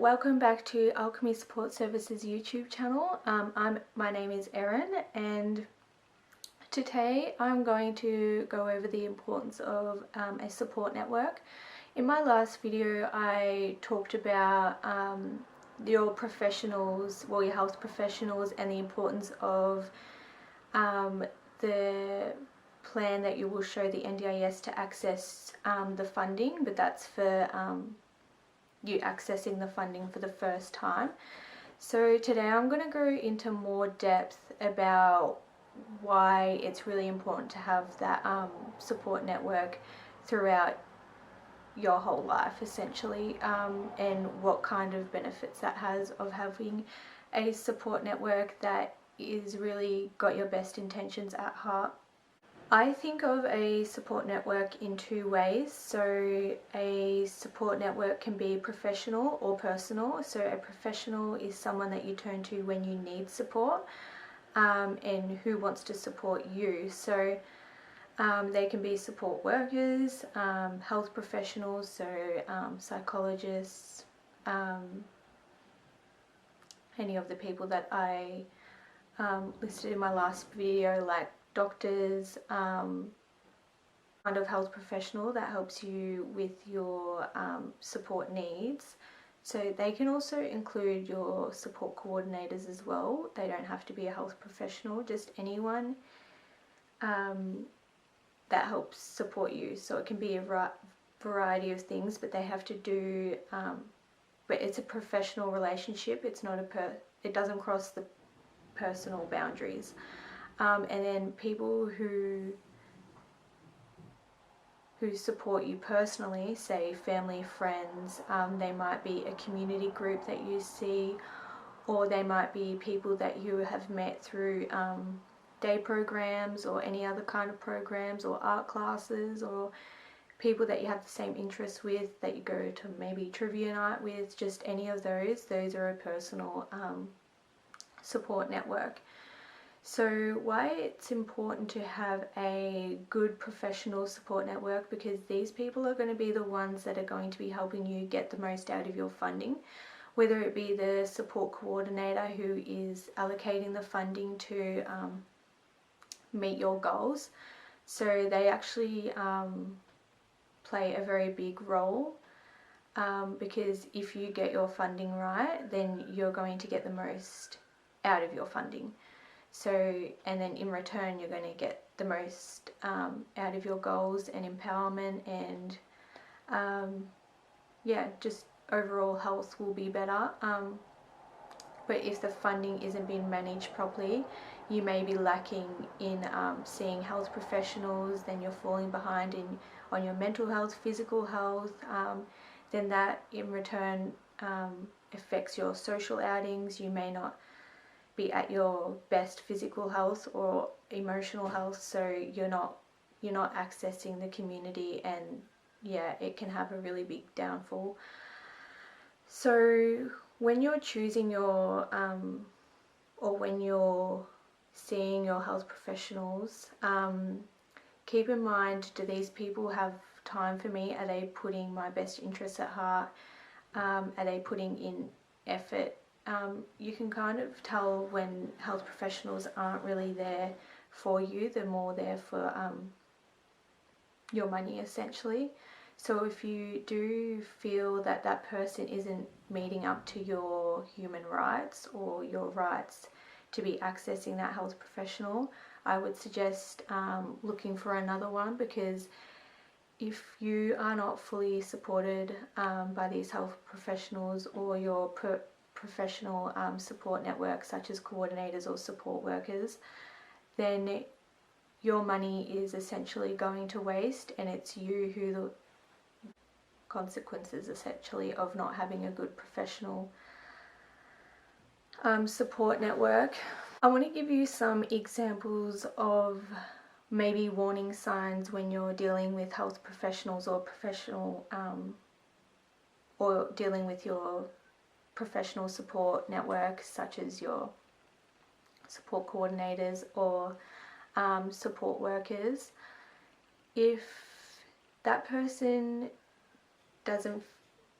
Welcome back to Alchemy Support Services YouTube channel. My name is Erin, and today I'm going to go over the importance of a support network. In my last video I talked about your professionals, your health professionals, and the importance of the plan that you will show the NDIS to access the funding, but that's for you accessing the funding for the first time. So today I'm going to go into more depth about why it's really important to have that support network throughout your whole life, essentially, and what kind of benefits that has of having a support network that is really got your best intentions at heart. I think of a support network in two ways. So a support network can be professional or personal. So a professional is someone that you turn to when you need support, and who wants to support you. So they can be support workers, health professionals, so psychologists, any of the people that I listed in my last video, like doctors, kind of health professional that helps you with your support needs. So they can also include your support coordinators as well. They don't have to be a health professional, just anyone that helps support you. So it can be a variety of things, but they have to do, but it's a professional relationship. It's not it doesn't cross the personal boundaries. And then people who support you personally, say family, friends, they might be a community group that you see, or they might be people that you have met through day programs or any other kind of programs, or art classes, or people that you have the same interests with, that you go to maybe trivia night with. Just any of those are a personal support network. So why it's important to have a good professional support network, because these people are going to be the ones that are going to be helping you get the most out of your funding, whether it be the support coordinator who is allocating the funding to meet your goals. So they actually play a very big role, because if you get your funding right, then you're going to get the most out of your funding. So, and then in return you're going to get the most out of your goals and empowerment, and yeah, just overall health will be better. But if the funding isn't being managed properly, you may be lacking in seeing health professionals, then you're falling behind on your mental health, physical health, then that in return affects your social outings. You may not be at your best physical health or emotional health, so you're not accessing the community, and yeah, it can have a really big downfall. So when you're choosing your or when you're seeing your health professionals, keep in mind, do these people have time for me? Are they putting my best interests at heart? Are they putting in effort? You can kind of tell when health professionals aren't really there for you. They're more there for your money, essentially. So if you do feel that that person isn't meeting up to your human rights or your rights to be accessing that health professional, I would suggest looking for another one, because if you are not fully supported by these health professionals or your professional support networks, such as coordinators or support workers, then your money is essentially going to waste, and it's you who the consequences, essentially, of not having a good professional support network. I want to give you some examples of maybe warning signs when you're dealing with health professionals or or dealing with your professional support network, such as your support coordinators or support workers. If that person doesn't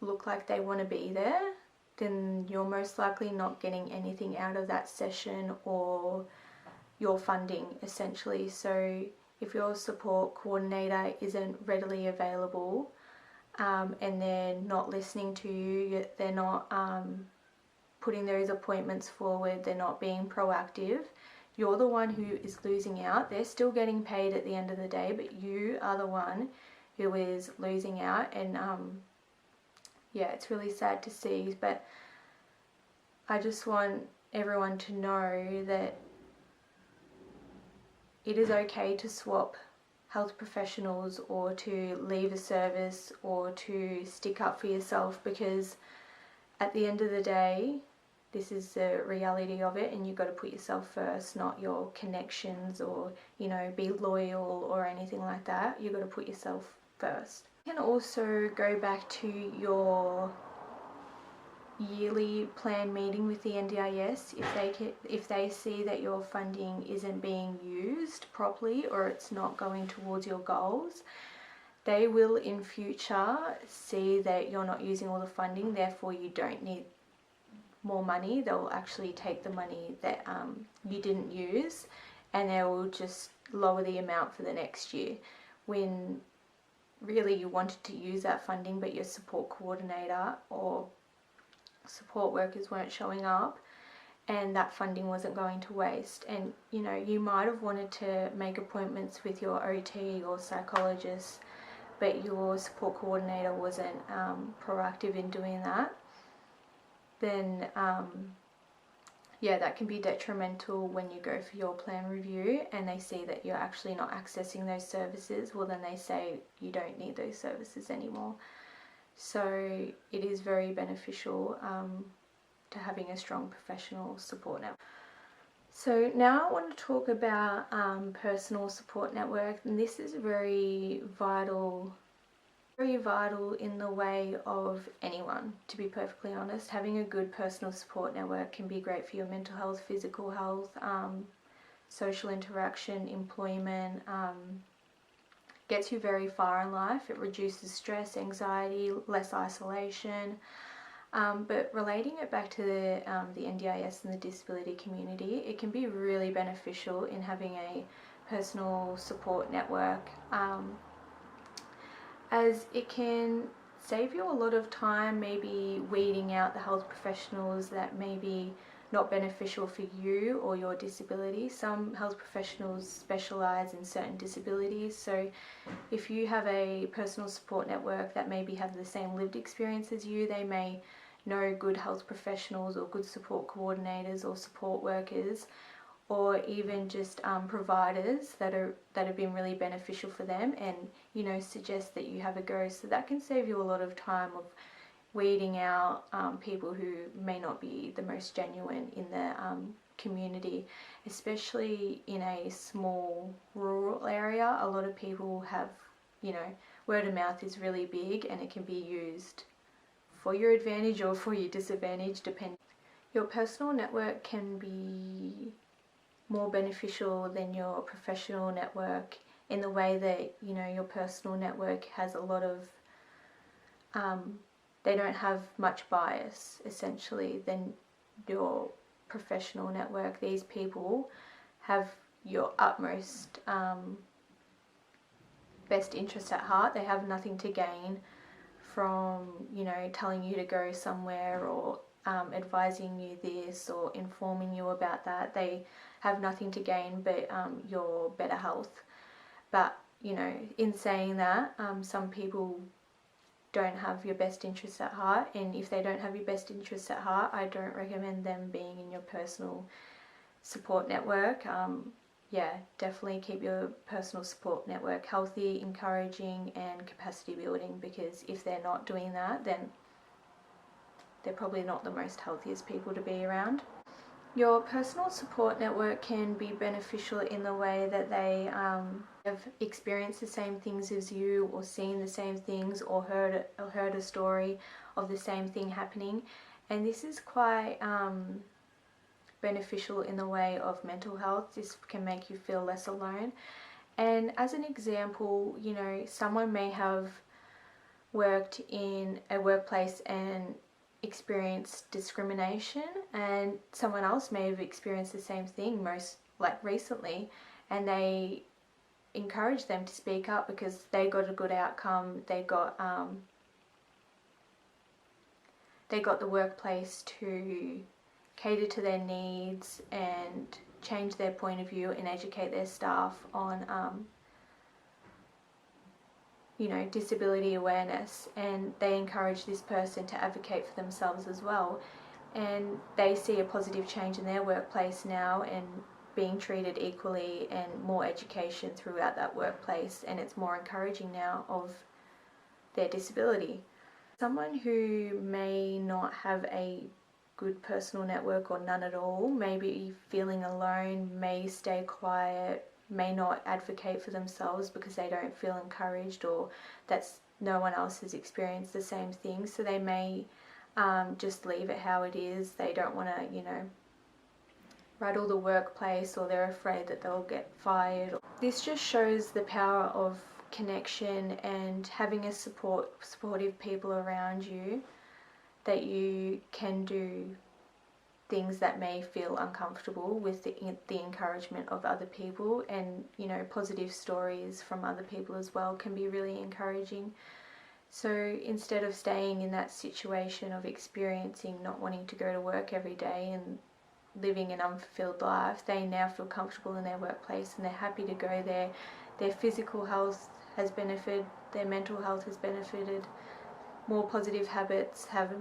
look like they want to be there, then you're most likely not getting anything out of that session or your funding, essentially. So if your support coordinator isn't readily available, and they're not listening to you, they're not putting those appointments forward, they're not being proactive, you're the one who is losing out. They're still getting paid at the end of the day, but you are the one who is losing out. And yeah, it's really sad to see, but I just want everyone to know that it is okay to swap health professionals or to leave a service or to stick up for yourself, because at the end of the day, this is the reality of it, and you've got to put yourself first, not your connections or, you know, be loyal or anything like that. You've got to put yourself first. You can also go back to your yearly plan meeting with the NDIS if they see that your funding isn't being used properly or it's not going towards your goals. They will in future see that you're not using all the funding, therefore you don't need more money. They'll actually take the money that you didn't use, and they will just lower the amount for the next year, when really you wanted to use that funding but your support coordinator or support workers weren't showing up, and that funding wasn't going to waste. And you know, you might have wanted to make appointments with your OT or psychologist, but your support coordinator wasn't proactive in doing that. Then yeah, that can be detrimental when you go for your plan review and they see that you're actually not accessing those services. Well, then they say you don't need those services anymore. So it is very beneficial to having a strong professional support network. So now I want to talk about personal support network, and this is very vital in the way of anyone, to be perfectly honest. Having a good personal support network can be great for your mental health, physical health, social interaction, employment, gets you very far in life. It reduces stress, anxiety, less isolation. But relating it back to the NDIS and the disability community, it can be really beneficial in having a personal support network, as it can save you a lot of time, maybe weeding out the health professionals that may be not beneficial for you or your disability. Some health professionals specialise in certain disabilities, so if you have a personal support network that maybe have the same lived experience as you, they may know good health professionals or good support coordinators or support workers, or even just providers that have been really beneficial for them, and you know, suggest that you have a go. So that can save you a lot of time of weeding out people who may not be the most genuine in the community, especially in a small rural area. A lot of people have, you know, word of mouth is really big, and it can be used for your advantage or for your disadvantage, depending. Your personal network can be more beneficial than your professional network in the way that, you know, your personal network has a lot of they don't have much bias, essentially, than your professional network. These people have your utmost best interest at heart. They have nothing to gain from, you know, telling you to go somewhere or advising you this or informing you about that. They have nothing to gain but your better health. But, you know, in saying that, some people don't have your best interests at heart, and if they don't have your best interests at heart, I don't recommend them being in your personal support network. Yeah, definitely keep your personal support network healthy, encouraging and capacity building, because if they're not doing that, then they're probably not the most healthiest people to be around. Your personal support network can be beneficial in the way that they have experienced the same things as you, or seen the same things, or heard a story of the same thing happening, and this is quite beneficial in the way of mental health. This can make you feel less alone. And as an example, you know, someone may have worked in a workplace and experienced discrimination, and someone else may have experienced the same thing recently, and they encourage them to speak up because they got a good outcome. They got the workplace to cater to their needs and change their point of view and educate their staff on disability awareness, and they encourage this person to advocate for themselves as well, and they see a positive change in their workplace now and being treated equally and more education throughout that workplace, and it's more encouraging now of their disability. Someone who may not have a good personal network or none at all, may be feeling alone, may stay quiet, may not advocate for themselves because they don't feel encouraged, or that's no one else has experienced the same thing, so they may just leave it how it is. They don't want to, rattle the workplace, or they're afraid that they'll get fired. This just shows the power of connection and having a supportive people around you, that you can do things that may feel uncomfortable with the encouragement of other people, and positive stories from other people as well can be really encouraging. So instead of staying in that situation of experiencing not wanting to go to work every day and living an unfulfilled life, they now feel comfortable in their workplace and they're happy to go there. Their physical health has benefited, their mental health has benefited, more positive habits have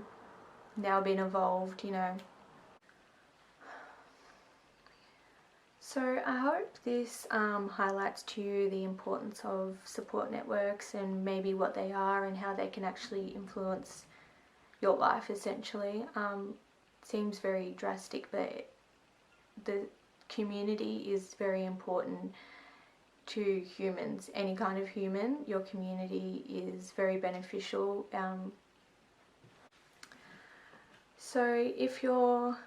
now been evolved, So I hope this highlights to you the importance of support networks and maybe what they are and how they can actually influence your life essentially. Seems very drastic, but the community is very important to humans. Any kind of human, your community is very beneficial. So if you're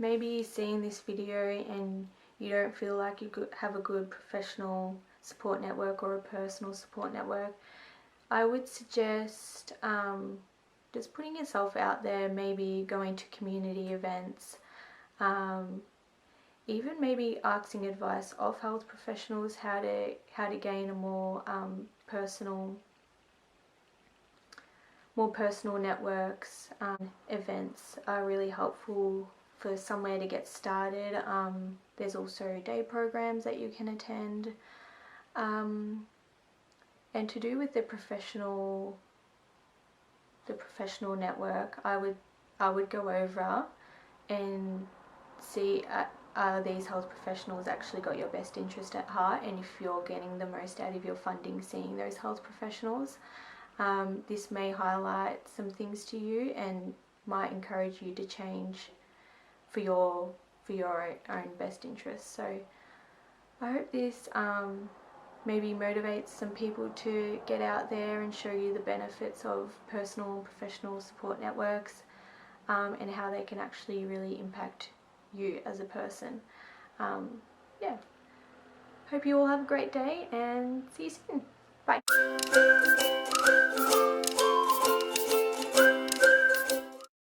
maybe seeing this video and you don't feel like you have a good professional support network or a personal support network, I would suggest just putting yourself out there, maybe going to community events, even maybe asking advice of health professionals how to gain a more personal networks. Events are really helpful for somewhere to get started. There's also day programs that you can attend, and to do with the professional network, I would go over and see are these health professionals actually got your best interest at heart, and if you're getting the most out of your funding seeing those health professionals. This may highlight some things to you and might encourage you to change for your own best interests. So I hope this maybe motivates some people to get out there and show you the benefits of personal and professional support networks, and how they can actually really impact you as a person. Yeah, hope you all have a great day and see you soon. Bye.